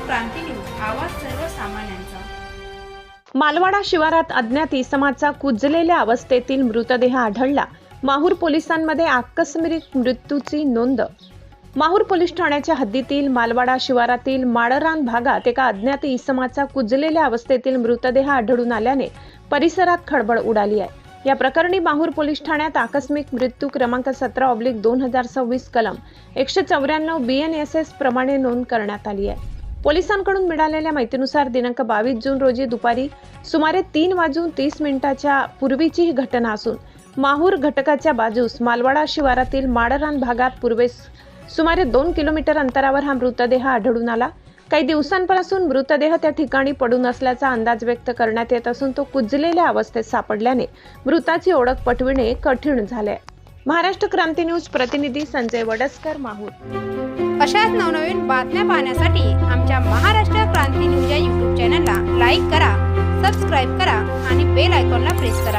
क्रांती news, आवाज सर्वसामान्यांचा। मालवाडा शिवारात अज्ञात इसमाचा कुजलेल्या अवस्थेतील मृतदेह आढळला। माहूर पोलिसांमध्ये आकस्मिक मृत्यूची नोंद। माहूर पोलीस ठाण्याच्या हद्दीतील मालवाडा शिवारातील माळरान भागात एका अज्ञात इसमाचा कुजलेल्या अवस्थेतील मृतदेह आढळून आल्याने परिसरात खळबळ उडाली आहे। या प्रकरणी माहूर पोलीस ठाण्यात आकस्मिक मृत्यू क्रमांक 17/2026 कलम 194 BNSS प्रमाणे नोंद करण्यात आली आहे। पोलिसांकडून मिळालेल्या माहितीनुसार दिनांक 22 जून रोजी दुपारी सुमारे 3:30 पूर्वीची ही घटना असून माहूर घटकाच्या बाजूस मालवाडा शिवारातील माळरान भागात पूर्वेस सुमारे 2 किलोमीटर अंतरावर हा मृतदेह आढळून आला। काही दिवसांपासून मृतदेह त्या ठिकाणी पडून असल्याचा अंदाज व्यक्त करण्यात येत असून तो कुजलेल्या अवस्थेत सापडल्याने मृताची ओळख पटविणे कठीण झाले। महाराष्ट्र क्रांती न्यूज प्रतिनिधी संजय वडसकर, माहूर। अशाच नवनवीन बातम्या पाहण्यासाठी आमच्या महाराष्ट्र क्रांती न्यूज या YouTube चॅनलला लाईक करा, सबस्क्राईब करा आणि बेल आयकॉनला प्रेस करा।